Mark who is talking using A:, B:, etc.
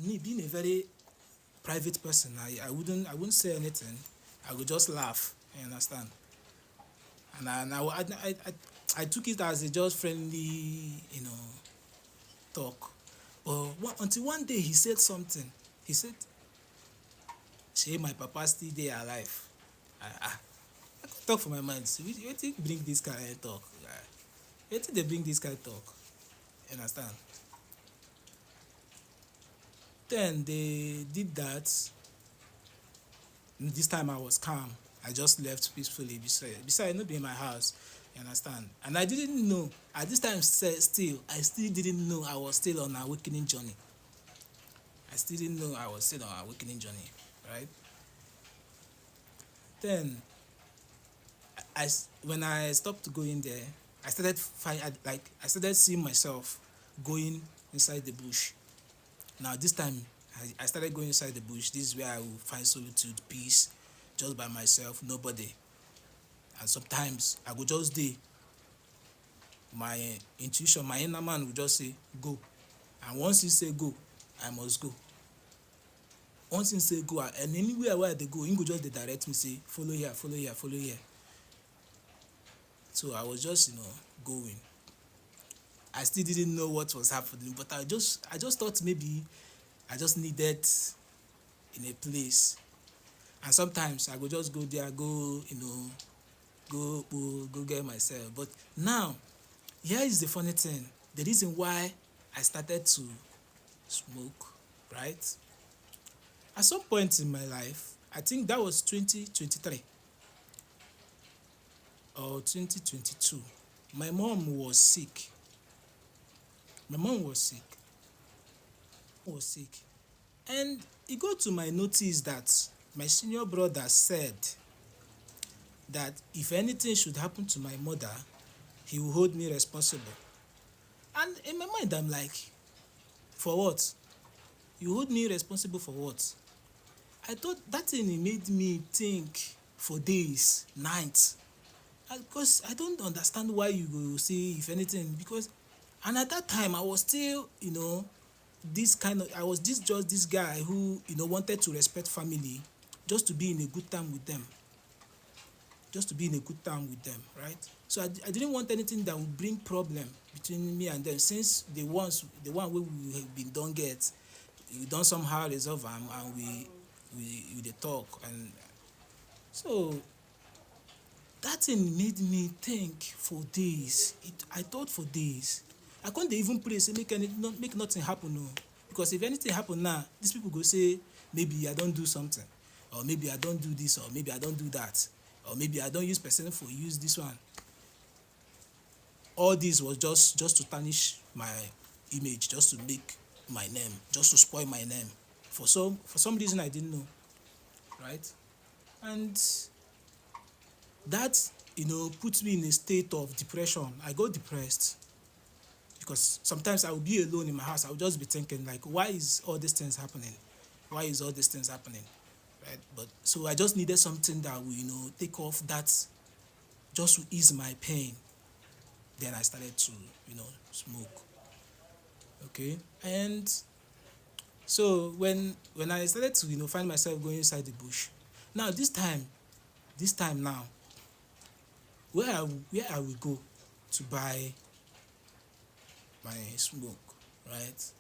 A: me being a very private person, I wouldn't say anything. I would just laugh. You understand? And I took it as a just friendly, talk. But until one day he said something. He said, "Say my papa still there alive." I could talk for my mind. So wetin bring this kind of talk? Wetin dey bring this kind of talk? You understand? Then they did that. This time I was calm. I just left peacefully beside not be in my house. You understand? And I didn't know at this time I still didn't know I was still on an awakening journey. I still didn't know I was still on an awakening journey, right? Then when I stopped going there, I started I started seeing myself going inside the bush. Now this time I started going inside the bush. This is where I will find solitude, peace, just by myself, nobody. And sometimes I go just dey. My intuition, my inner man will just say, go. And once he say go, I must go. Once he say go, and anywhere where they go, he go just dey direct me, say, follow here, follow here, follow here. So I was just, going. I still didn't know what was happening, but I just thought maybe I just needed in a place. And sometimes I go just go there, go get myself. But now, here is the funny thing. The reason why I started to smoke, right? At some point in my life, I think that was 2023 or 2022. My mom was sick. My mom was sick. And it got to my notice that my senior brother said that if anything should happen to my mother, he will hold me responsible. And in my mind, I'm like, for what? You hold me responsible for what? I thought that thing made me think for days, nights. Because I don't understand why you go say if anything. And at that time, I was still, I was just this guy who, wanted to respect family just to be in a good time with them. Right? So I didn't want anything that would bring problem between me and them, since the one wey we have been don get, we don somehow resolve am, and we dey talk. And so that thing made me think for days. I thought for days. I couldn't even pray say make nothing happen. No. Because if anything happen now, these people go say maybe I don't do something, or maybe I don't do this, or maybe I don't do that, or maybe I don't use person for use this one. All this was just to tarnish my image, just to make my name, just to spoil my name. For some reason I didn't know, right? And that put me in a state of depression. I got depressed because sometimes I would be alone in my house. I would just be thinking like, why is all these things happening? Why is all these things happening? Right? But so I just needed something that will take off that, just to ease my pain. Then I started to smoke. Okay, and so when I started to find myself going inside the bush. Now this time now, where I will go to buy my smoke, right?